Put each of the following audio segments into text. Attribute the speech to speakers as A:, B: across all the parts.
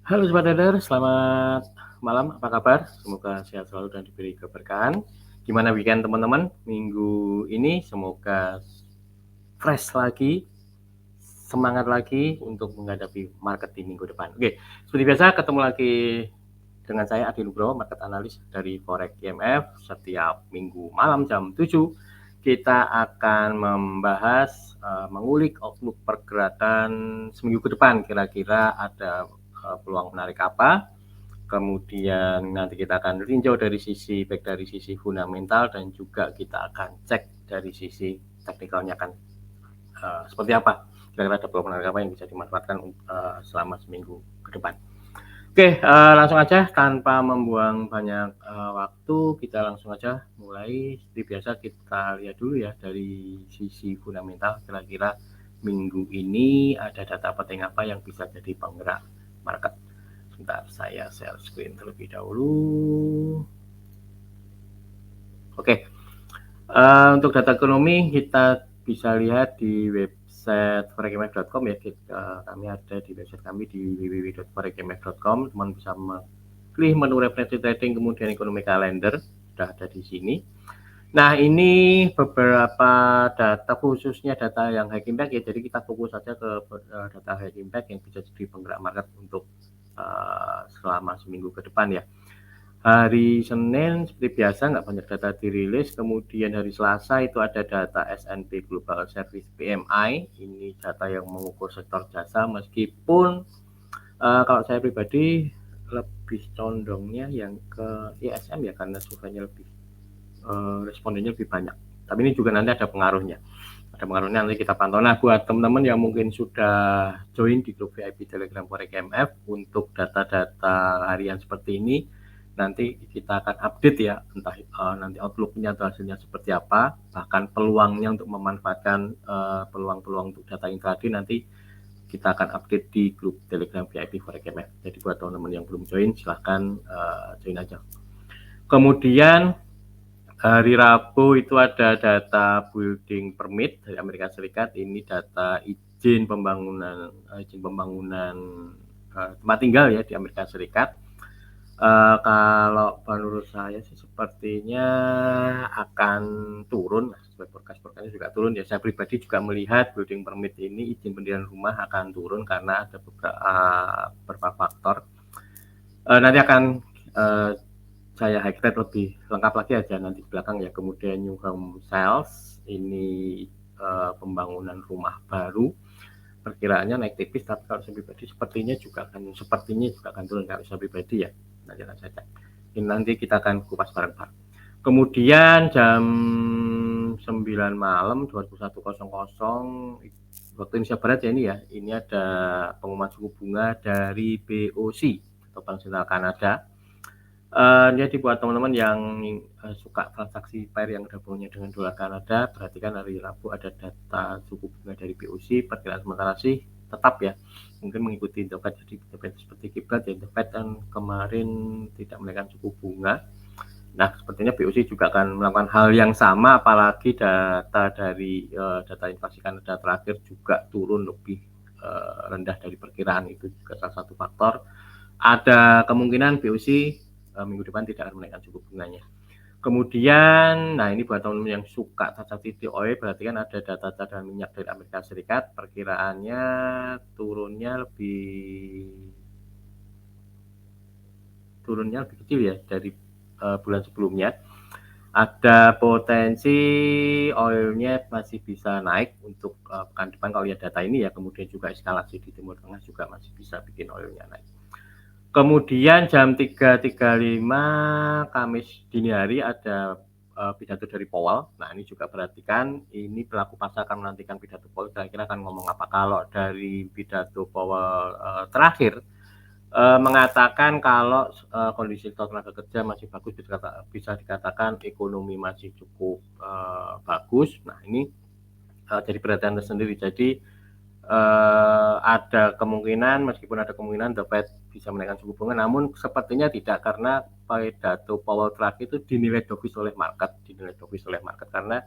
A: Halo Sobat Trader, selamat malam, apa kabar? Semoga sehat selalu dan diberi keberkahan. Gimana weekend teman-teman? Minggu ini semoga fresh lagi, semangat lagi untuk menghadapi market di minggu depan. Oke, seperti biasa ketemu lagi dengan saya Adi Nugroho, market analis dari Forex IMF. Setiap minggu malam jam 7 kita akan membahas, mengulik outlook pergerakan seminggu ke depan. Kira-kira ada peluang menarik apa. Kemudian nanti kita akan tinjau dari sisi baik dari sisi fundamental dan juga kita akan cek dari sisi teknikalnya akan seperti apa. Kira-kira ada peluang menarik apa yang bisa dimanfaatkan selama seminggu ke depan. Oke, langsung aja tanpa membuang banyak waktu, kita langsung aja mulai. Seperti biasa kita lihat dulu ya dari sisi fundamental, kira-kira minggu ini ada data penting apa yang bisa jadi penggerak market. Sebentar, saya share screen terlebih dahulu. Oke, untuk data ekonomi kita bisa lihat di website forekmf.com ya. Kami ada di website kami di www.forekmf.com. Teman bisa klik menu referensi trading, kemudian ekonomi kalender, sudah ada di sini. Nah, ini beberapa data, khususnya data yang high impact ya. Jadi kita fokus saja ke data high impact yang bisa jadi penggerak market untuk selama seminggu ke depan ya. Hari Senin seperti biasa nggak banyak data dirilis, kemudian hari Selasa itu ada data S&P Global Service PMI, ini data yang mengukur sektor jasa, meskipun kalau saya pribadi lebih condongnya yang ke ISM ya, karena surveinya lebih respondennya lebih banyak. Tapi ini juga nanti ada pengaruhnya. Ada pengaruhnya nanti kita pantau. Nah, buat teman-teman yang mungkin sudah join di grup VIP Telegram Forex MF untuk data-data harian seperti ini, nanti kita akan update ya, entah nanti outlooknya atau hasilnya seperti apa, bahkan peluangnya untuk memanfaatkan peluang-peluang untuk data intraday nanti kita akan update di grup Telegram VIP Forex MF. Jadi buat teman-teman yang belum join, silahkan join aja. Kemudian hari Rabu itu ada data building permit dari Amerika Serikat. Ini data izin pembangunan tempat tinggal ya di Amerika Serikat. Kalau menurut saya sih sepertinya akan turun, sesuai forecast-forecastnya juga turun ya. Saya pribadi juga melihat building permit ini, izin pendirian rumah akan turun karena ada beberapa faktor. Nanti akan saya highlight lebih lengkap lagi aja nanti di belakang ya. Kemudian new home sales, ini pembangunan rumah baru, perkiraannya naik tipis, tapi kalau saya pribadi sepertinya juga akan turun kalau saya pribadi ya. Nanti akan saya cek. Ini nanti kita akan kupas bareng-bareng. Kemudian jam 9 malam 21.00 waktu Indonesia Barat ya, ini ada pengumuman suku bunga dari BOC atau Bank Sentral Kanada. Jadi buat teman-teman yang suka transaksi pair yang ada hubungannya dengan dolar Kanada, perhatikan hari Rabu ada data suku bunga dari BOC. Perkiraan sementara sih tetap ya, mungkin mengikuti The Fed, jadi The Fed seperti kiblat ya. The Fed kan kemarin tidak menaikkan suku bunga. Nah, sepertinya BOC juga akan melakukan hal yang sama, apalagi data dari data inflasi Kanada terakhir juga turun lebih rendah dari perkiraan, itu juga salah satu faktor. Ada kemungkinan BOC minggu depan tidak akan menaikkan suku bunganya. Kemudian, nah ini buat teman-teman yang suka transaksi oil, berarti kan ada data cadangan minyak dari Amerika Serikat, perkiraannya turunnya lebih kecil ya dari bulan sebelumnya. Ada potensi oilnya masih bisa naik untuk pekan depan kalau lihat data ini ya. Kemudian juga eskalasi di Timur Tengah juga masih bisa bikin oilnya naik. Kemudian jam 3.35 Kamis dini hari ada pidato dari Powell. Nah, ini juga perhatikan, ini pelaku pasar akan menantikan pidato Powell, kira-kira akan ngomong apa. Kalau dari pidato Powell terakhir mengatakan kalau kondisi tenaga kerja masih bagus, bisa dikatakan ekonomi masih cukup bagus. Nah, ini jadi perhatian tersendiri. Jadi ada kemungkinan, meskipun ada kemungkinan The Fed bisa menaikkan suku bunga, namun sepertinya tidak, karena pidato Powell terakhir itu dinilai dovish oleh market, karena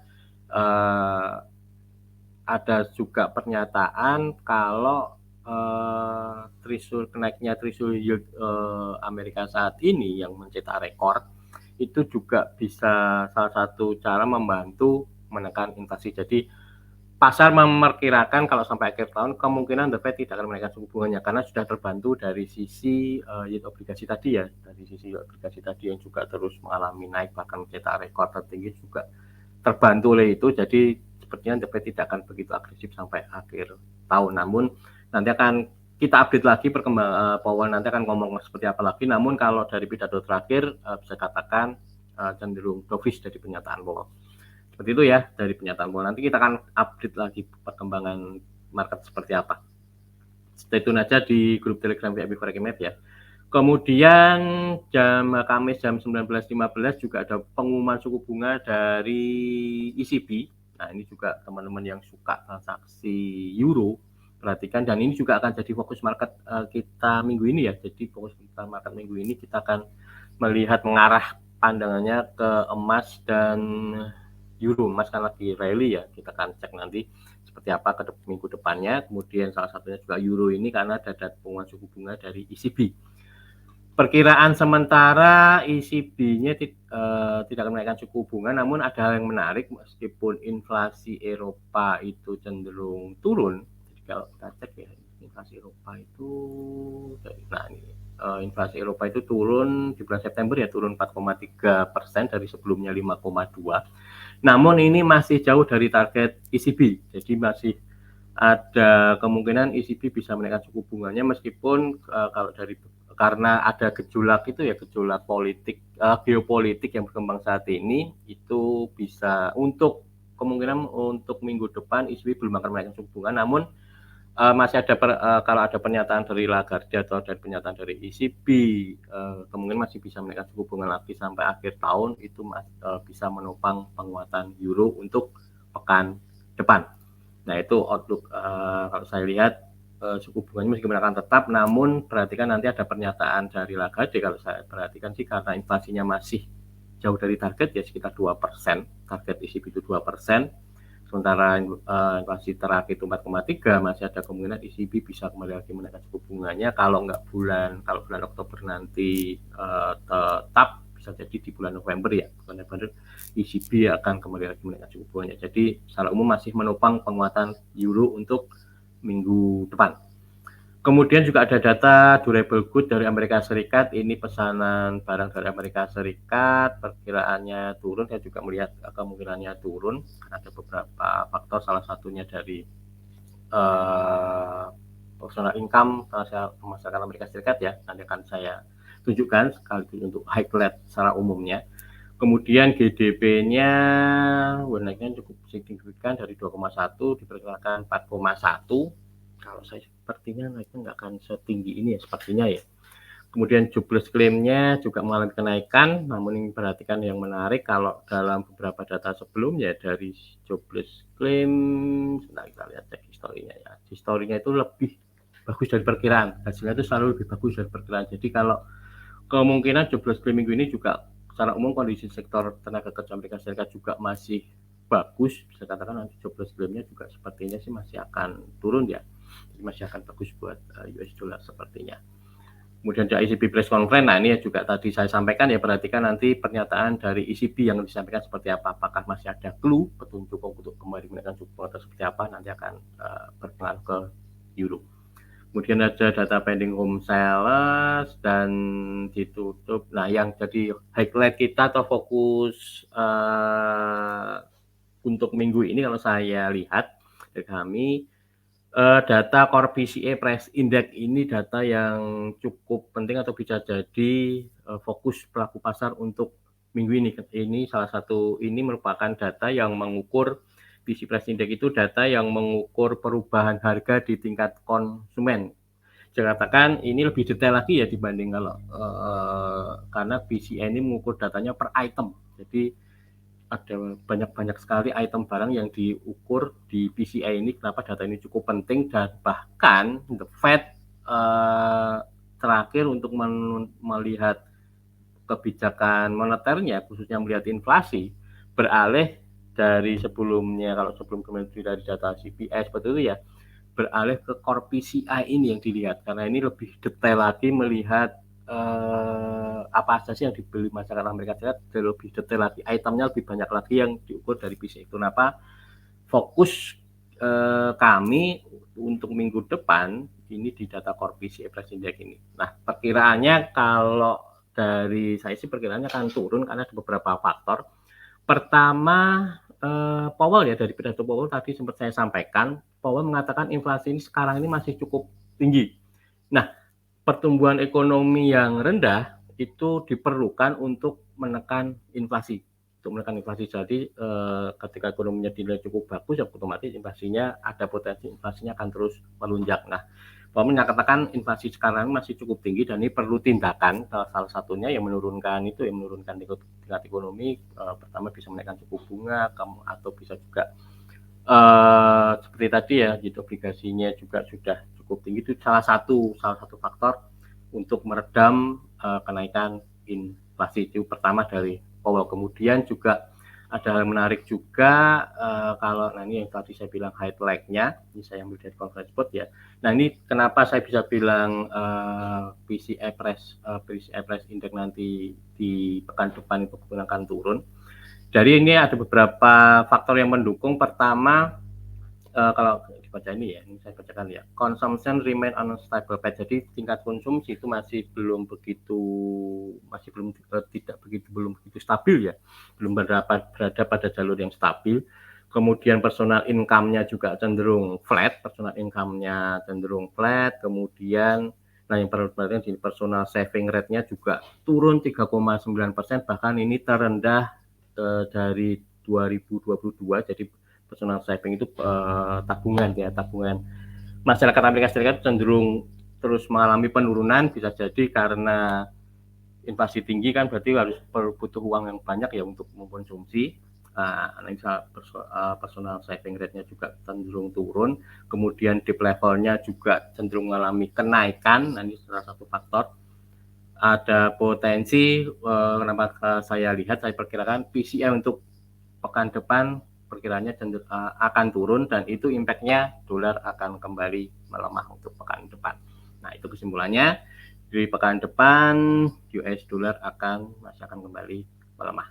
A: ada juga pernyataan kalau kenaiknya treasury yield Amerika saat ini yang mencetak rekor, itu juga bisa salah satu cara membantu menekan inflasi. Jadi pasar memperkirakan kalau sampai akhir tahun kemungkinan The Fed tidak akan menaikkan suku bunganya karena sudah terbantu dari sisi yield obligasi tadi ya, dari sisi yield obligasi tadi yang juga terus mengalami naik bahkan mencetak rekor tertinggi juga terbantu oleh itu. Jadi sepertinya The Fed tidak akan begitu agresif sampai akhir tahun. Namun nanti akan kita update lagi perkembangan Powell nanti akan ngomong seperti apa lagi. Namun kalau dari pidato terakhir bisa katakan cenderung dovish dari pernyataan Powell. Seperti itu ya dari pernyataan Powell. Nanti kita akan update lagi perkembangan market seperti apa. Stay tune aja di grup Telegram VIP Forex ya. Kemudian Kamis jam 19.15 juga ada pengumuman suku bunga dari ECB. Nah ini juga teman-teman yang suka transaksi euro perhatikan, dan ini juga akan jadi fokus market kita minggu ini ya. Jadi fokus kita market minggu ini kita akan melihat mengarah pandangannya ke emas dan euro. Emas kan lagi rally ya, kita akan cek nanti seperti apa ke minggu depannya. Kemudian salah satunya juga euro ini karena ada pengumuman suku bunga dari ECB. Perkiraan sementara ECB-nya tidak akan menaikkan suku bunga, namun ada hal yang menarik meskipun inflasi Eropa itu cenderung turun. Jadi kalau kita cek ya inflasi Eropa itu, nah ini inflasi Eropa itu turun di bulan September ya, turun 4,3% dari sebelumnya 5,2. Namun ini masih jauh dari target ECB, jadi masih ada kemungkinan ECB bisa menaikkan suku bunganya meskipun kalau dari karena ada gejolak itu ya, gejolak politik geopolitik yang berkembang saat ini, itu bisa untuk kemungkinan untuk minggu depan ECB belum akan menaikkan suku bunga. Namun masih ada kalau ada pernyataan dari Lagarde atau dari pernyataan dari ECB, kemungkinan masih bisa menaikkan suku bunga lagi sampai akhir tahun, itu bisa menopang penguatan euro untuk pekan depan. Nah itu outlook kalau saya lihat suku bunganya meskipun akan tetap, namun perhatikan nanti ada pernyataan dari Lagarde. Kalau saya perhatikan sih karena inflasinya masih jauh dari target ya, sekitar 2%, target ECB itu 2%, sementara inflasi terakhir itu 4,3, masih ada kemungkinan ECB bisa kembali lagi menaikkan suku bunganya. Kalau bulan Oktober nanti tetap, bisa jadi di bulan November ya, bulan November ECB akan kembali lagi menaikkan suku bunganya. Jadi secara umum masih menopang penguatan euro untuk minggu depan. Kemudian juga ada data durable good dari Amerika Serikat. Ini pesanan barang dari Amerika Serikat, perkiraannya turun. Saya juga melihat kemungkinannya turun karena ada beberapa faktor, salah satunya dari personal income masyarakat Amerika Serikat ya. Nanti akan saya tunjukkan sekaligus untuk highlight secara umumnya. Kemudian GDP-nya naiknya cukup signifikan dari 2,1 diperkirakan 4,1. Kalau saya sepertinya naiknya nggak akan setinggi ini ya sepertinya ya. Kemudian jobless claim-nya juga mengalami kenaikan, namun ini perhatikan yang menarik kalau dalam beberapa data sebelumnya dari jobless claim, sebentar kita lihat cek historinya ya. Historinya itu lebih bagus dari perkiraan, hasilnya itu selalu lebih bagus dari perkiraan. Jadi kalau kemungkinan jobless claim minggu ini juga secara umum kondisi sektor tenaga kerja Amerika Serikat juga masih bagus, bisa katakan nanti jobless claim-nya juga sepertinya sih masih akan turun ya. Jadi masih akan bagus buat US dollar sepertinya. Kemudian ada ECB press conference. Nah ini juga tadi saya sampaikan ya, perhatikan nanti pernyataan dari ECB yang disampaikan seperti apa. Apakah masih ada clue petunjuk untuk kembali menaikkan suku bunga atau seperti apa, nanti akan berpengaruh ke euro. Kemudian ada data pending home sales dan ditutup. Nah yang jadi highlight kita atau fokus untuk minggu ini kalau saya lihat dari kami, data Core PCE Price Index ini data yang cukup penting atau bisa jadi fokus pelaku pasar untuk minggu ini. Ini salah satu, ini merupakan data yang mengukur PCE Price Index, itu data yang mengukur perubahan harga di tingkat konsumen. Saya katakan ini lebih detail lagi ya dibanding kalau karena PCE ini mengukur datanya per item. Jadi ada banyak sekali item barang yang diukur di PCE ini. Kenapa data ini cukup penting, dan bahkan The Fed terakhir untuk melihat kebijakan moneternya, khususnya melihat inflasi, beralih dari sebelumnya, kalau sebelum kemudian dari data CPI seperti itu ya, beralih ke core PCI ini yang dilihat, karena ini lebih detail lagi melihat apa saja sih yang dibeli masyarakat Amerika Serikat, lebih detail lagi, itemnya lebih banyak lagi yang diukur dari PCI. Kenapa fokus kami untuk minggu depan ini di data core PCI Price Index ini. Nah, perkiraannya kalau dari saya sih perkiraannya akan turun karena ada beberapa faktor. Pertama, Powell ya, dari pidato Powell tadi sempat saya sampaikan, Powell mengatakan inflasi ini sekarang ini masih cukup tinggi. Nah, pertumbuhan ekonomi yang rendah itu diperlukan untuk menekan inflasi. Jadi ketika ekonominya dinilai cukup bagus, ya otomatis inflasinya ada potensi inflasinya akan terus melunjak. Nah, Pak menyatakan inflasi sekarang masih cukup tinggi dan ini perlu tindakan. Salah satunya yang menurunkan tingkat ekonomi. Pertama bisa menaikkan suku bunga, atau bisa juga seperti tadi ya, yield obligasinya juga sudah cukup tinggi. Itu salah satu faktor untuk meredam kenaikan inflasi. Itu pertama dari Powell. Kemudian juga ada hal menarik juga, kalau ini yang tadi saya bilang high lag-nya, ini saya ambil dari conference board ya. Nah, ini kenapa saya bisa bilang PCI Price Index nanti di pekan depan itu akan turun. Jadi ini ada beberapa faktor yang mendukung. Pertama, kalau dibaca ini ya, ini saya bacakan ya. Consumption remain on a stable path. Jadi tingkat konsumsi itu belum begitu stabil ya, belum berada pada jalur yang stabil. Kemudian personal income-nya juga cenderung flat, kemudian yang perlu diperhatikan di personal saving rate-nya juga turun 3,9%, bahkan ini terendah dari 2022. Jadi personal saving itu tabungan masyarakat Amerika Serikat cenderung terus mengalami penurunan. Bisa jadi karena inflasi tinggi kan berarti harus butuh uang yang banyak ya untuk mengkonsumsi. Personal saving rate-nya juga cenderung turun, kemudian debt level-nya juga cenderung mengalami kenaikan. Ini salah satu faktor. Ada potensi, kenapa saya perkirakan PCI untuk pekan depan perkiranya akan turun, dan itu impact-nya dolar akan kembali melemah untuk pekan depan. Nah, itu kesimpulannya, di pekan depan US dollar masih akan kembali melemah.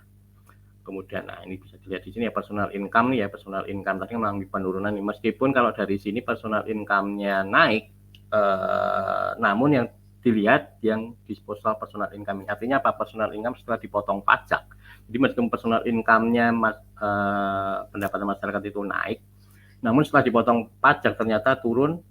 A: Kemudian ini bisa dilihat di sini ya, personal income tadi mengalami penurunan. Meskipun kalau dari sini personal income-nya naik, namun yang dilihat yang disposal personal income. Artinya apa? Personal income setelah dipotong pajak. Jadi meskipun personal income-nya pendapatan masyarakat itu naik, namun setelah dipotong pajak ternyata turun,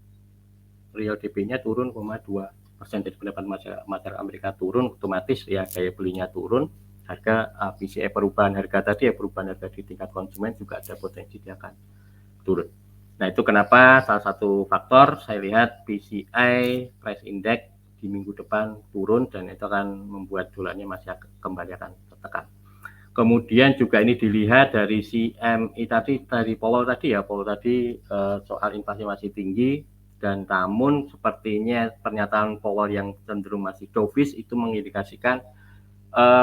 A: real DP-nya turun 0,2%. Jadi pendapatan masyarakat Amerika turun, otomatis ya daya belinya turun, harga PCI perubahan harga di tingkat konsumen juga ada potensi dia akan turun. Nah, itu kenapa salah satu faktor saya lihat PCI Price Index di minggu depan turun, dan itu akan membuat dolarnya masih kembali akan tertekan. Kemudian juga ini dilihat dari CME tadi, dari Powell tadi soal inflasi masih tinggi, dan namun sepertinya pernyataan Powell yang cenderung masih dovish itu mengindikasikan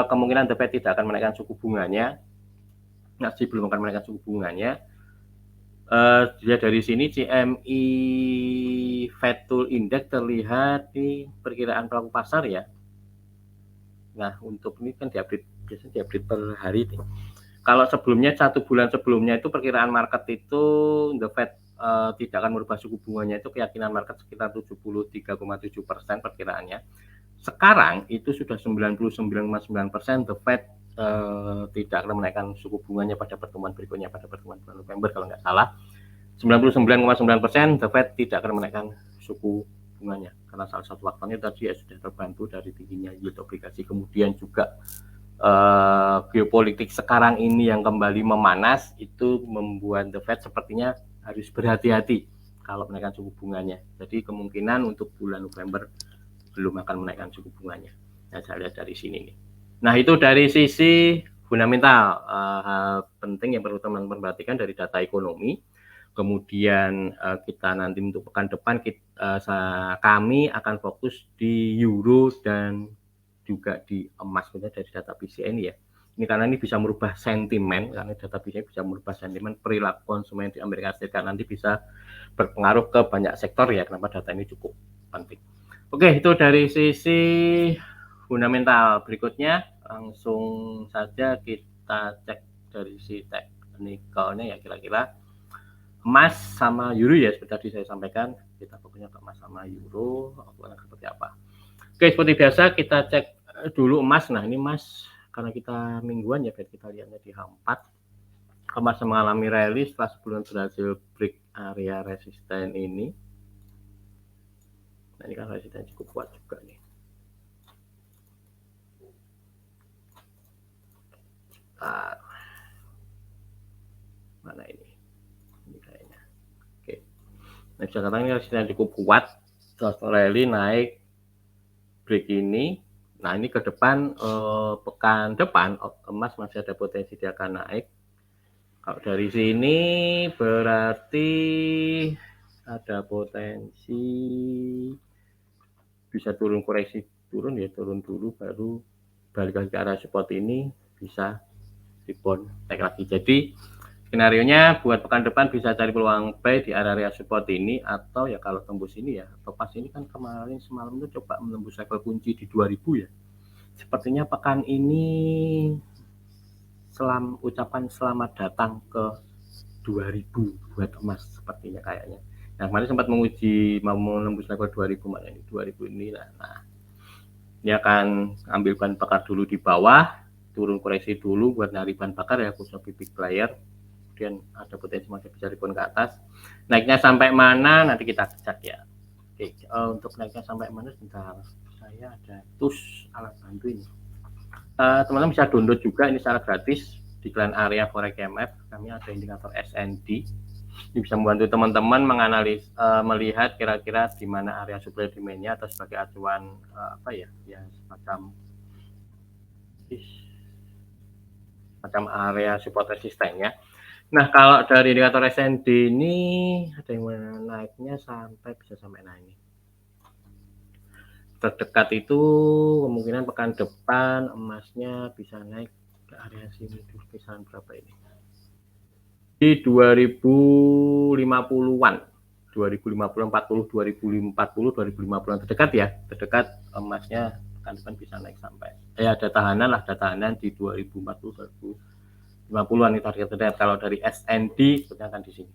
A: kemungkinan The Fed tidak akan menaikkan suku bunganya, belum akan menaikkan suku bunganya. Dilihat dari sini CME Fed Tool Index terlihat di perkiraan pelaku pasar ya. Nah, untuk ini kan biasanya diupdate per hari nih. Kalau sebelumnya, 1 bulan sebelumnya itu perkiraan market itu The Fed tidak akan merubah suku bunganya, itu keyakinan market sekitar 73,7% perkiraannya. Sekarang itu sudah 99,9% The Fed tidak akan menaikkan suku bunganya pada pertemuan berikutnya, pada pertemuan bulan November kalau nggak salah. 99,9% The Fed tidak akan menaikkan suku bunganya, karena salah satu faktornya tadi ya sudah terbantu dari tingginya yield obligasi. Kemudian juga geopolitik sekarang ini yang kembali memanas, itu membuat The Fed sepertinya harus berhati-hati kalau menaikkan suku bunganya. Jadi kemungkinan untuk bulan November belum akan menaikkan suku bunganya. Nah, saya lihat dari sini nih. Nah, itu dari sisi fundamental, hal penting yang perlu teman-teman perhatikan dari data ekonomi. Kemudian kita nanti untuk pekan depan kami akan fokus di euro dan juga di emas, dari data PCI ini ya. Ini karena ini bisa merubah sentimen, karena data bisnis bisa merubah sentimen perilaku konsumen di Amerika Serikat, nanti bisa berpengaruh ke banyak sektor ya, kenapa data ini cukup penting. Oke, itu dari sisi fundamental. Berikutnya langsung saja kita cek dari sisi teknikalnya ya, kira-kira emas sama euro ya, seperti tadi saya sampaikan, kita fokusnya ke emas sama euro, seperti apa. Oke, seperti biasa kita cek dulu emas. Nah, ini emas karena kita mingguan ya, biar kita lihatnya di H4. Emas mengalami rally setelah sebelum berhasil break area resisten ini. Nah, ini kan resisten cukup kuat juga nih. Mana ini? Ini kayaknya. Oke. Nah, bisa katakan ini resisten cukup kuat. Setelah rally naik break ini. Nah, ini ke depan pekan depan emas masih ada potensi dia akan naik. Kalau dari sini berarti ada potensi bisa turun, koreksi turun ya, turun dulu baru balik lagi ke arah support ini, bisa rebound naik lagi. Jadi skenario-nya buat pekan depan bisa cari peluang buy di area support ini, atau ya kalau tembus ini ya, atau pas ini kan kemarin semalam itu coba menembus level kunci di 2000 ya. Sepertinya pekan ini ucapan selamat datang ke 2000 buat emas sepertinya kayaknya. Nah, kemarin sempat menguji mau menembus level 2000, mana ini 2000 ini. Nah, dia akan ambil bahan bakar dulu di bawah, turun koreksi dulu buat nyari bahan bakar ya, khususnya big player. Kemudian ada potensi masih bisa rebound ke atas. Naiknya sampai mana nanti kita cek ya. Oke, untuk naiknya sampai mana sebentar. Saya ada tools alat bantu ini. Teman-teman bisa download juga ini secara gratis di Clan Area Forex MF. Kami ada indikator SND. Ini bisa membantu teman-teman menganalisis, melihat kira-kira di mana area supply demand-nya, atau sebagai acuan apa ya, ya semacam area support resistennya. Nah, kalau dari indikator SND ini ada yang naiknya sampai bisa sampai naik ini. Terdekat itu kemungkinan pekan depan emasnya bisa naik ke area sini, kisaran berapa ini? Di 2050-an. 2050, 40, 2040, 2050 terdekat ya, terdekat emasnya pekan depan bisa naik sampai ada tahanan lah, ada tahanan di 2040, 2050-an ini target terdekat. Kalau dari SND sepertinya akan di sini.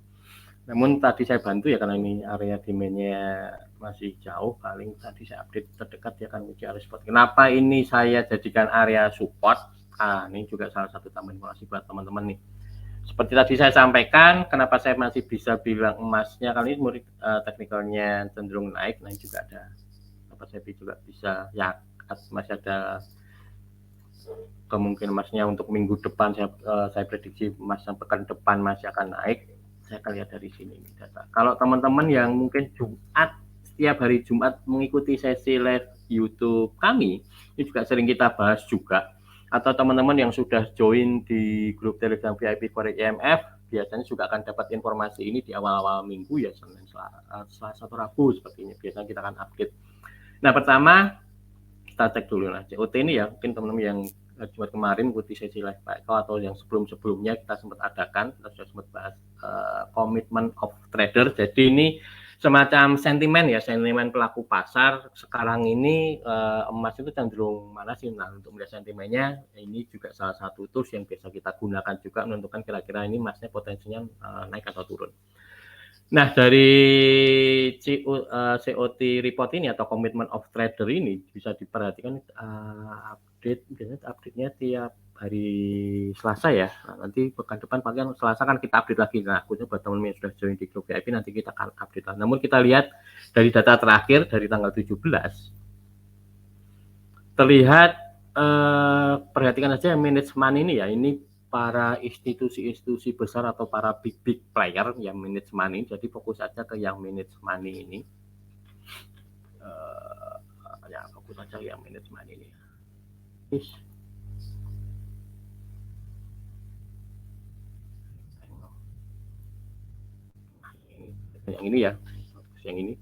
A: Namun tadi saya bantu ya, karena ini area demand-nya masih jauh, paling tadi saya update terdekat ya kan menuju area support. Kenapa ini saya jadikan area support? Ini juga salah satu tambahan informasi buat teman-teman nih. Seperti tadi saya sampaikan, kenapa saya masih bisa bilang emasnya kali ini teknikalnya cenderung naik. Nah, ini juga ada apa, saya juga bisa ya, masih ada kemungkinan emasnya untuk minggu depan, saya prediksi emas pekan depan masih akan naik. Saya akan lihat dari sini data. Kalau teman-teman yang mungkin Jumat, setiap hari Jumat mengikuti sesi live YouTube kami, ini juga sering kita bahas juga. Atau teman-teman yang sudah join di grup Telegram VIP Forex IMF, biasanya juga akan dapat informasi ini di awal-awal minggu ya, Senin, Selasa atau Rabu sepertinya. Biasanya kita akan update. Nah, pertama kita cek dulu. Nah, COT ini ya, mungkin teman-teman yang Jumat kemarin mengikuti sesi live Pak Eko, atau yang sebelum-sebelumnya kita sempat adakan, kita sudah sempat bahas commitment of trader. Jadi ini semacam sentimen ya, sentimen pelaku pasar. Sekarang ini emas itu cenderung mana sih? Nah, untuk melihat sentimennya, ini juga salah satu tools yang biasa kita gunakan juga menentukan kira-kira ini emasnya potensinya naik atau turun. Nah, dari COT report ini atau commitment of trader ini bisa diperhatikan update-nya tiap hari Selasa ya. Nah, nanti pekan depan paling Selasa kan kita update lagi. Nah, khususnya buat teman-teman yang sudah join di grup VIP nanti kita akan update lagi. Namun kita lihat dari data terakhir dari tanggal 17 terlihat, perhatikan saja manajemen ini ya, ini para institusi-institusi besar atau para big player yang manage money. Jadi fokus saja ke yang manage money ini. Ya fokus saja yang manage money ini. Yang ini ya, yang ini.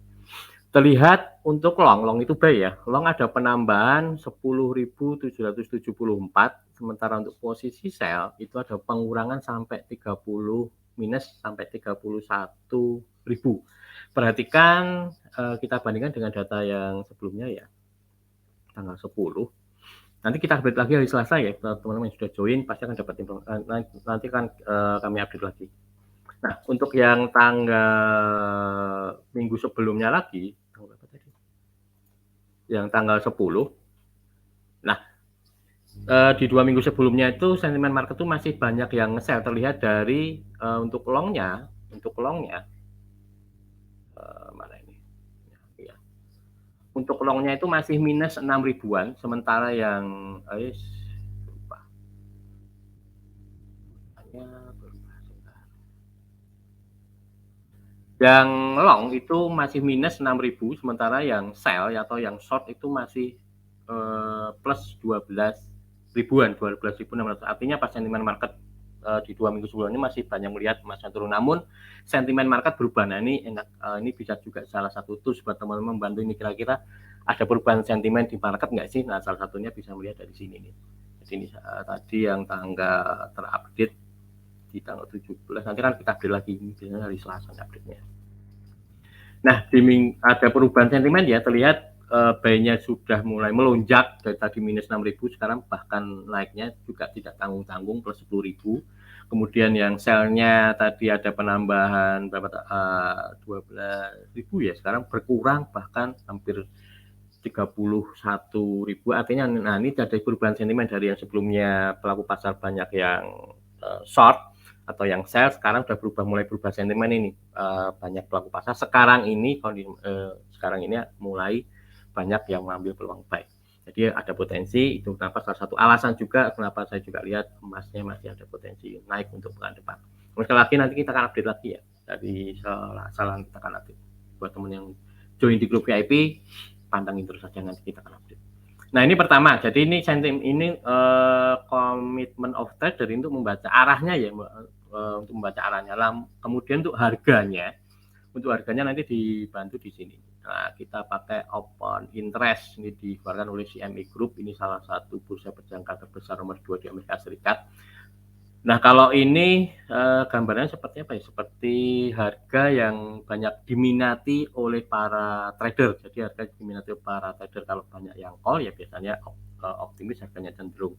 A: Terlihat untuk long itu buy ya. Long ada penambahan 10.774, sementara untuk posisi sell itu ada pengurangan sampai 30 minus sampai 31.000. Perhatikan kita bandingkan dengan data yang sebelumnya ya, tanggal 10. Nanti kita update lagi hari Selasa ya, teman-teman yang sudah join pasti akan dapat nanti kan kami update lagi. Nah, untuk yang tanggal minggu sebelumnya lagi, yang tanggal 10. Nah, di 2 minggu sebelumnya itu sentimen market itu masih banyak yang nge-sell, terlihat dari untuk longnya mana ini? Ya. Untuk longnya itu masih minus 6 ribuan, sementara yang lupa. Yang long itu masih minus 6.000, sementara yang sell atau yang short itu masih plus 12 ribuan, 12.600. Artinya pas sentimen market di 2 minggu sebelumnya masih banyak melihat emasnya turun. Namun sentimen market berubah. Nah ini ini bisa juga salah satu tools buat teman-teman membantu ini, kira-kira ada perubahan sentimen di market nggak sih? Nah salah satunya bisa melihat dari sini nih. Jadi ini tadi yang tanggal terupdate di tanggal 17. Nanti kan kita update lagi, ini biasanya hari Selasa update-nya. Nah, ada perubahan sentimen ya, terlihat buy-nya sudah mulai melonjak dari tadi minus 6.000, sekarang bahkan naiknya juga tidak tanggung-tanggung plus 10.000. Kemudian yang sell-nya tadi ada penambahan berapa 12.000 ya, sekarang berkurang bahkan hampir 31.000. Artinya nah ini ada perubahan sentimen dari yang sebelumnya pelaku pasar banyak yang short atau yang sell, sekarang sudah mulai berubah sentimen ini, banyak pelaku pasar sekarang ini mulai banyak yang mengambil peluang buy. Jadi ada potensi, itu kenapa salah satu alasan juga kenapa saya juga lihat emasnya masih ada potensi naik untuk pekan depan. Sekali lagi nanti kita akan update lagi ya, dari salah kita akan update. Buat teman yang join di grup VIP, pantengin terus saja, nanti kita akan update. Nah ini pertama, jadi ini komitmen of trader untuk membaca arahnya ya, untuk membaca arahnya. Kemudian untuk harganya nanti dibantu di sini. Nah kita pakai open interest, ini dikeluarkan oleh CME Group, ini salah satu bursa berjangka terbesar nomor 2 di Amerika Serikat. Nah kalau ini gambarnya seperti apa ya? Seperti harga yang banyak diminati oleh para trader. Jadi harga diminati oleh para trader, kalau banyak yang call ya biasanya optimis harganya cenderung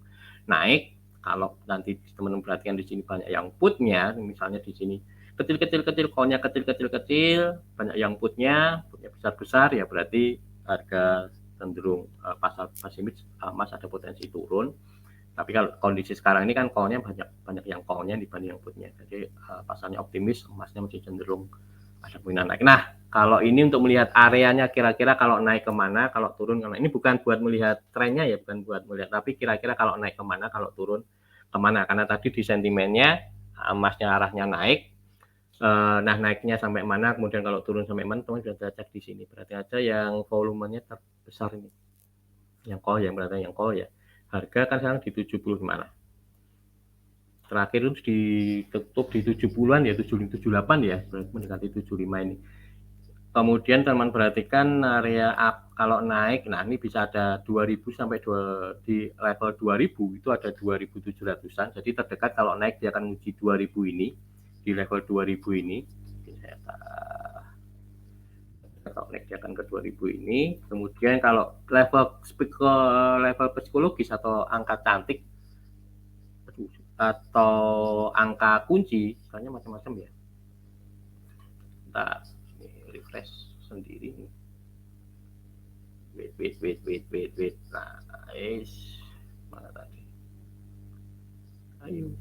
A: naik. Kalau nanti teman-teman perhatikan di sini banyak yang putnya, misalnya di sini kecil-kecil callnya kecil, banyak yang putnya besar-besar, ya berarti harga cenderung pasar pesimis, emas ada potensi turun. Tapi kalau kondisi sekarang ini kan call-nya banyak yang call-nya dibanding yang putnya. Jadi pasarnya optimis, emasnya masih cenderung ada kemungkinan naik. Nah, kalau ini untuk melihat areanya kira-kira kalau naik kemana, kalau turun kemana. Ini bukan buat melihat trennya ya, bukan buat melihat, tapi kira-kira kalau naik kemana, kalau turun kemana. Karena tadi di sentimennya emasnya arahnya naik. Nah, naiknya sampai mana, kemudian kalau turun sampai mana, teman bisa cek di sini. Berarti aja yang volumenya terbesar ini. Yang call ya, berarti yang call ya. Harga kan sekarang di 70 mana? Terakhir itu ditutup di 70-an ya, 78 ya, berarti mendekati 75 ini. Kemudian teman perhatikan area up, kalau naik, nah ini bisa ada 2000 sampai di level 2000 itu ada 2700-an. Jadi terdekat kalau naik dia akan uji 2000 ini, di level 2000 ini. Kalau naik dia akan ke 2000 ini. Kemudian kalau level psikologis atau angka cantik atau angka kunci, soalnya macam-macam ya. Nah, ini refresh sendiri nih. Wait. Nah, mana tadi? Ayo.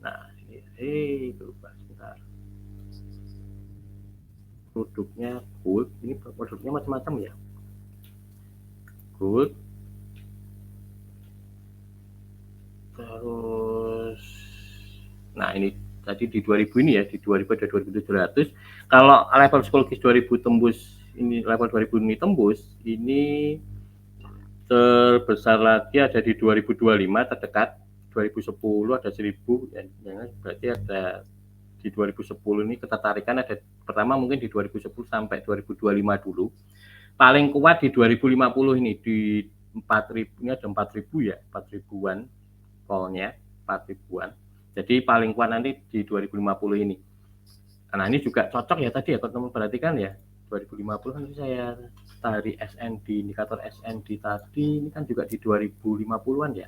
A: Nah, ini berubah sebentar. Produknya gold, ini produknya macam-macam ya. Gold, terus nah ini tadi di 2000 ini ya, di 2000 ada 2700. Kalau level psikologis 2000 tembus, ini level 2000 ini tembus, ini terbesar lagi ada di 2025 terdekat, 2010 ada 1000 ya, berarti ada di 2010 ini ketertarikan ada pertama mungkin di 2010 sampai 2025 dulu. Paling kuat di 2050 ini di 4000, ini ada 4000 ya, 4000-an call-nya, 4000-an. Jadi paling kuat nanti di 2050 ini. Nah, ini juga cocok ya tadi ya, kalau teman perhatikan ya, 2050 kan saya tarik SND, indikator SND tadi ini kan juga di 2050-an ya.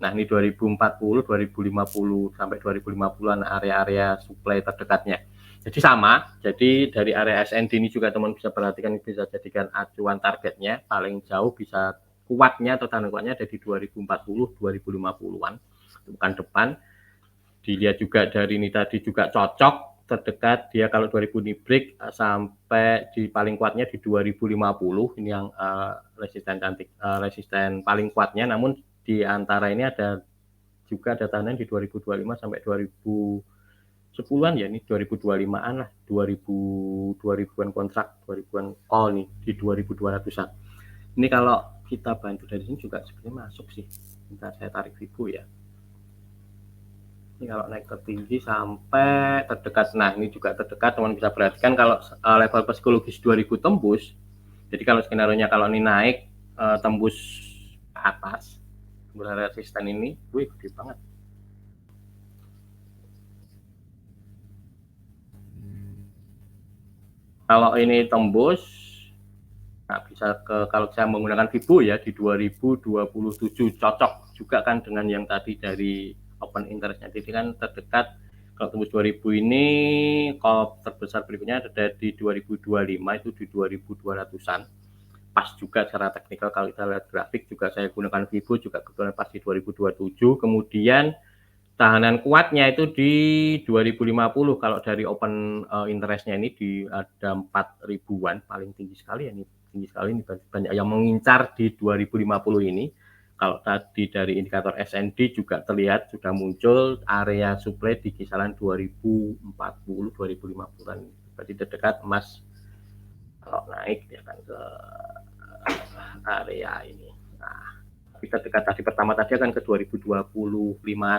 A: Nah, ini 2040, 2050 sampai 2050-an area-area supply terdekatnya. Jadi sama, jadi dari area SND ini juga teman bisa perhatikan, bisa jadikan acuan targetnya, paling jauh bisa kuatnya atau tanda kuatnya ada di 2040, 2050-an, bukan depan. Dilihat juga dari ini tadi juga cocok, terdekat dia kalau 2000 ini break sampai di paling kuatnya di 2050, ini yang resisten cantik, resisten paling kuatnya, namun di antara ini ada juga ada tahanan di 2025 sampai 2010-an ya, ini 2025-an lah, 2000-an kontrak, 2000-an call nih di 2200-an. Ini kalau kita bantu dari sini juga sebenarnya masuk sih. Bentar saya tarik Vibo ya. Ini kalau naik tertinggi sampai terdekat, nah ini juga terdekat, teman bisa perhatikan kalau level psikologis 2000 tembus. Jadi kalau skenario-nya kalau ini naik tembus ke atas, resisten ini, wih gede banget. Kalau ini tembus, nah bisa ke, kalau saya menggunakan Vibo ya di 2027 cocok juga kan dengan yang tadi dari open interestnya. Jadi kan terdekat kalau tembus 2000 ini, kalau terbesar berikutnya ada di 2025 itu di 2200-an. Pas juga secara teknikal kalau kita lihat grafik juga saya gunakan Vibo juga kebetulan pas di 2027. Kemudian tahanan kuatnya itu di 2050 kalau dari open interestnya ini di ada 4000-an, paling tinggi sekali ya, ini tinggi sekali, ini banyak yang mengincar di 2050 ini. Kalau tadi dari indikator SND juga terlihat sudah muncul area supply di kisaran 2040 2050-an, berarti terdekat emas kalau naik dia akan ke area ini. Nah, kita dekat tadi pertama tadi akan ke 2025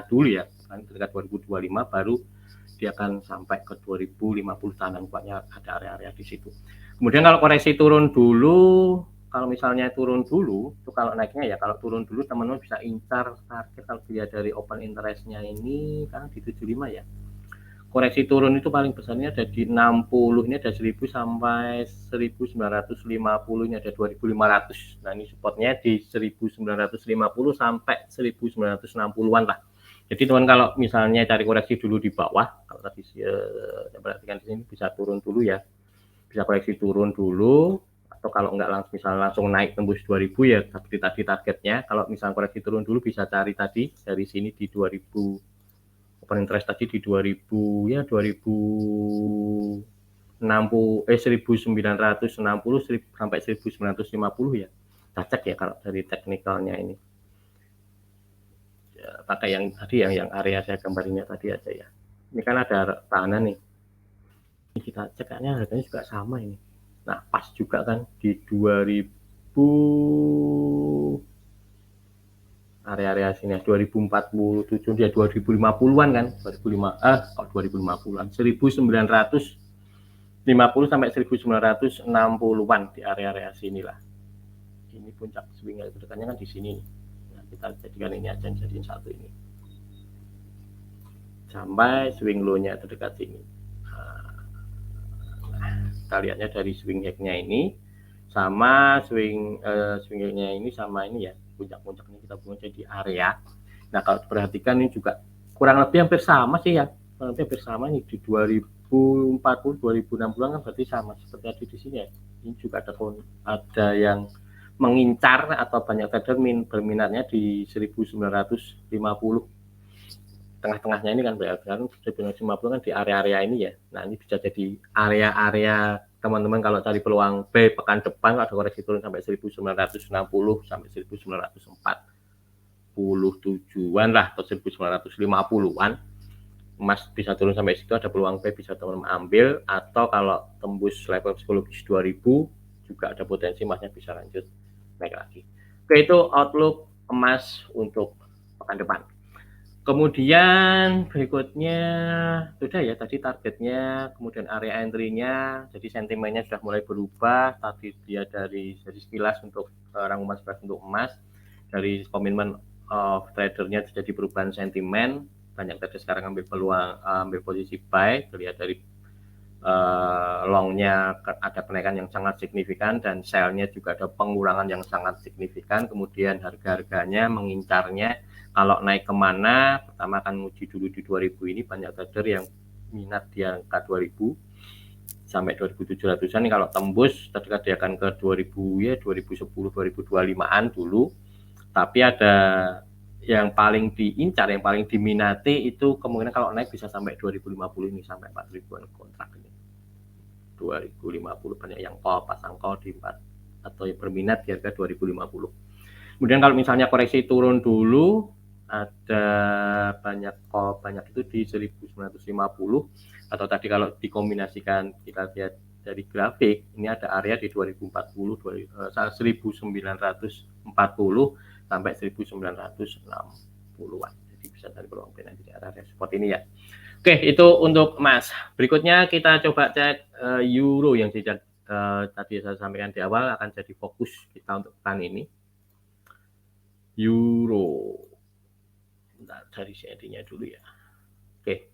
A: dulu ya, kan dekat 2025 baru dia akan sampai ke 2050 tahanan kuatnya ada area-area di situ. Kemudian kalau koreksi turun dulu, kalau misalnya turun dulu, itu kalau naiknya ya kalau turun dulu teman-teman bisa incar target kalau dilihat dari open interestnya ini kan di 75 ya. Koreksi turun itu paling besarnya ada di 60, ini ada 1000 sampai 1950, ini ada 2500. Nah ini supportnya di 1950 sampai 1960-an lah. Jadi teman kalau misalnya cari koreksi dulu di bawah, kalau tadi saya perhatikan di sini bisa turun dulu ya, bisa koreksi turun dulu, atau kalau enggak langsung misalnya langsung naik tembus 2000 ya seperti tadi targetnya. Kalau misalnya koreksi turun dulu bisa cari tadi dari sini di 2000 open interest tadi di 2000 ya 1960 sampai 1950 ya. Cacak ya kalau dari teknikalnya ini. Ya, pakai yang tadi yang area saya gambarinnya tadi aja ya. Ini kan ada tahanan nih. Ini kita ceknya harganya juga sama ini. Nah, pas juga kan di 2000 area-area sini 2047 dia 2050-an kan 2050-an 1950 sampai 1960-an di area-area sinilah. Ini puncak swingnya dekatnya kan di sini. Nah, kita jadikan ini aja jadiin satu ini. Sampai swing low-nya terdekat sini. Nah, kita lihatnya dari swing high-nya ini sama swing high-nya ini sama ini ya. Puncak-puncaknya kita punya jadi area. Nah kalau perhatikan ini juga kurang lebih hampir sama sih ya, kurang lebih hampir sama ini di 2040 2060 kan berarti sama seperti ada di sini ya. Ini juga ada yang mengincar atau banyak trader berminatnya di 1950 tengah-tengahnya ini kan berarti kan 1950 kan di area-area ini ya. Nah ini bisa jadi area-area teman-teman kalau cari peluang B pekan depan ada koreksi turun sampai 1960 sampai 1947-an lah atau 1950-an, emas bisa turun sampai situ ada peluang B bisa teman-teman ambil, atau kalau tembus level psikologis 2000 juga ada potensi emasnya bisa lanjut naik lagi. Oke, itu outlook emas untuk pekan depan. Kemudian berikutnya sudah ya tadi targetnya, kemudian area entry-nya, jadi sentimennya sudah mulai berubah. Tadi dia dari sekilas untuk rangkuman sekilas untuk emas, dari komitmen of tradernya terjadi perubahan sentimen, banyak trader sekarang ambil peluang ambil posisi buy, terlihat dari longnya ada kenaikan yang sangat signifikan dan sell-nya juga ada pengurangan yang sangat signifikan. Kemudian harga-harganya mengincarnya, kalau naik kemana pertama akan uji dulu di 2000 ini, banyak trader yang minat di angka 2000 sampai 2700-an. Kalau tembus terdekat dia akan ke 2000 ya 2010 2025-an dulu. Tapi ada yang paling diincar, yang paling diminati itu kemungkinan kalau naik bisa sampai 2050 ini, sampai 4000-an kontrak ini. 2050 banyak yang pasang call di 4 atau yang berminat di harga 2050. Kemudian kalau misalnya koreksi turun dulu, ada banyak itu di 1950, atau tadi kalau dikombinasikan kita lihat dari grafik, ini ada area di 1940 sampai 1960-an. Jadi bisa dari peluang nanti di area support ini ya. Oke, itu untuk emas. Berikutnya kita coba cek euro yang tadi saya sampaikan di awal akan jadi fokus kita untuk pekan ini. Euro. Bentar, dari CAD-nya dulu ya. Oke.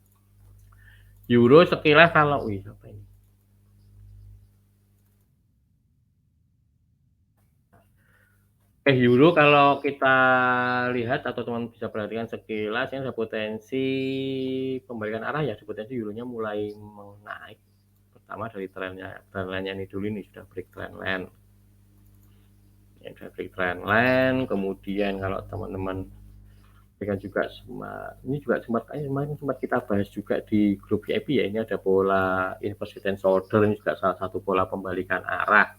A: Euro sekilas kalau apa ini? Euro kalau kita lihat atau teman bisa perhatikan sekilas, yang ada potensi pembalikan arah ya, potensi euronya mulai menaik. Pertama dari trendline-nya ini dulu, ini sudah break trendline. Yang sudah break trendline, kemudian kalau teman-teman juga ini juga sempat kita bahas juga di grup VIP ya, ini ada pola inverse head and shoulder, ini juga salah satu pola pembalikan arah.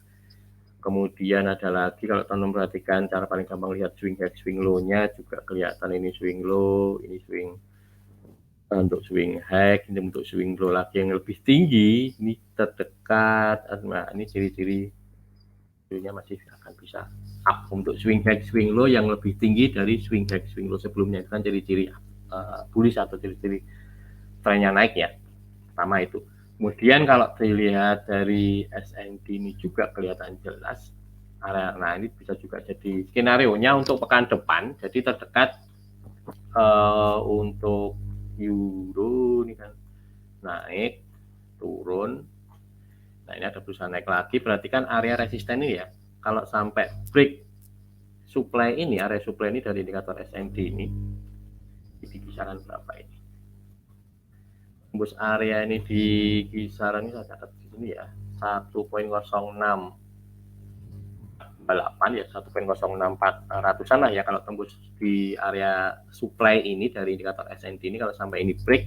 A: Kemudian ada lagi kalau teman-teman perhatikan cara paling gampang lihat swing high swing low-nya juga kelihatan, ini swing low, ini swing untuk swing high, ini untuk swing low lagi yang lebih tinggi, ini terdekat. Nah, ini ciri-ciri nya masih akan bisa up untuk swing high swing low yang lebih tinggi dari swing high swing low sebelumnya. Itu kan ciri-ciri bullish atau ciri-ciri trennya naik ya. Pertama itu. Kemudian kalau dilihat dari SND ini juga kelihatan jelas. Nah, ini bisa juga jadi skenario-nya untuk pekan depan. Jadi terdekat untuk euro ini kan naik, turun. Nah, ini ada berusaha naik lagi. Perhatikan area resisten ini ya. Kalau sampai break supply ini, area supply ini dari indikator SND ini, di kisaran berapa ini? Tembus area ini di kisaran ini, saya catat di sini ya, 1.06 8 ya, 1.06400-an lah ya. Kalau tembus di area supply ini dari indikator SND ini, kalau sampai ini break,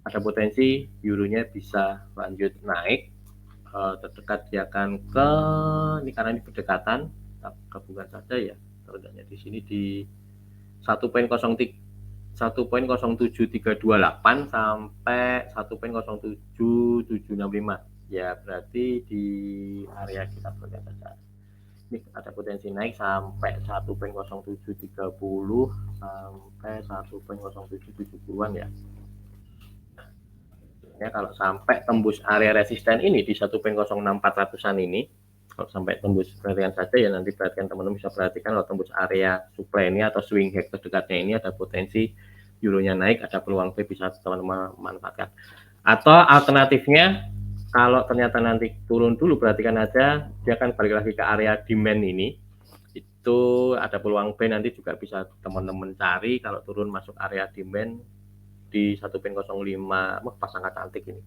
A: ada potensi euronya bisa lanjut naik. Terdekat dia akan ke ini, karena ini berdekatan, kita gabungkan saja ya, terdekatnya di sini di 1.07.328 sampai 1.07.765 ya, berarti di area kita berkata saja ini ada potensi naik sampai 1.0730 sampai 1.0770-an ya. Ya, kalau sampai tembus area resisten ini di 1.06400-an ini, kalau sampai tembus, perhatikan saja ya, nanti perhatikan teman-teman bisa perhatikan kalau tembus area supply ini atau swing high terdekatnya ini, ada potensi euronya naik, ada peluang B, bisa teman-teman manfaatkan. Atau alternatifnya, kalau ternyata nanti turun dulu, perhatikan aja, dia akan balik lagi ke area demand ini, itu ada peluang B, nanti juga bisa teman-teman cari kalau turun masuk area demand di 1.05. Pas angka cantik ini,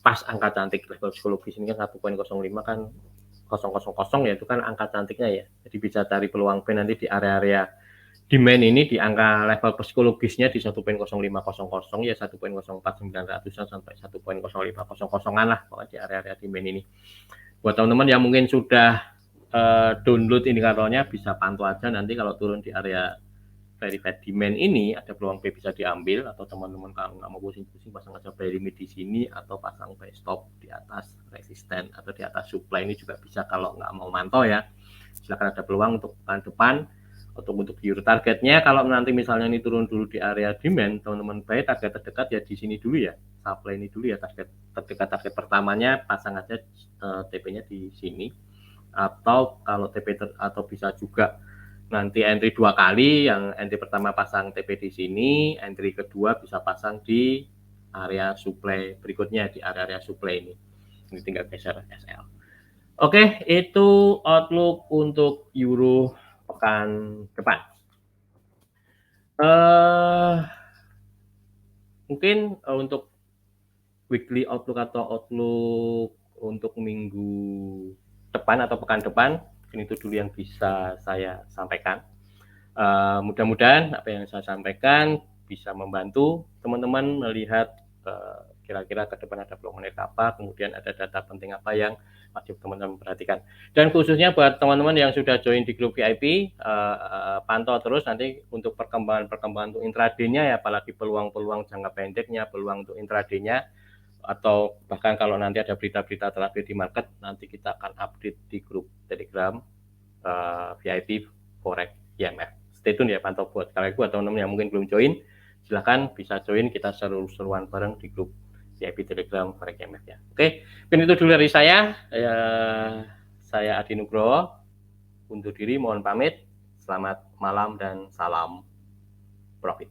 A: pas angka cantik level psikologis ini kan 1.05 kan 000 ya, itu kan angka cantiknya ya. Jadi bisa cari peluang B nanti di area-area demand ini, di angka level psikologisnya di 1.0500 ya, 1.04900-an sampai 1.0500-an lah pokoknya di area-area demand ini. Buat teman-teman yang mungkin sudah download indikatornya, bisa pantau aja nanti kalau turun di area verified demand ini, ada peluang B bisa diambil, atau teman-teman kalau nggak mau pusing-pusing pasang aja buy limit di sini, atau pasang buy stop di atas resisten atau di atas supply ini juga bisa kalau nggak mau mantau ya. silakan ada peluang untuk pekan depan untuk euro targetnya. Kalau nanti misalnya ini turun dulu di area demand, teman-teman baik target terdekat ya di sini dulu ya, supply ini dulu ya, target terdekat, target pertamanya pasang aja TP-nya di sini, atau kalau TP atau bisa juga nanti entry 2 kali, yang entry pertama pasang TP di sini, entry kedua bisa pasang di area supply berikutnya, di area supply ini tinggal geser SL. Oke, itu outlook untuk euro pekan depan. Mungkin untuk weekly outlook atau outlook untuk minggu depan atau pekan depan, ini itu dulu yang bisa saya sampaikan. Mudah-mudahan apa yang saya sampaikan bisa membantu teman-teman melihat kira-kira ke depan ada peluang apa, kemudian ada data penting apa yang wajib teman-teman perhatikan. Dan khususnya buat teman-teman yang sudah join di grup VIP, pantau terus nanti untuk perkembangan untuk intraday-nya ya, apalagi peluang-peluang jangka pendeknya, peluang untuk intraday-nya, atau bahkan kalau nanti ada berita-berita terakhir di market, nanti kita akan update di grup Telegram VIP Forex IMF. Stay tune ya, pantau buat teman-teman yang mungkin belum join, silahkan bisa join, kita seru-seruan bareng di grup VIP Telegram Forex IMF ya. Oke, mungkin itu dulu dari saya. Saya Adi Nugroho, undur diri, mohon pamit. Selamat malam dan salam profit.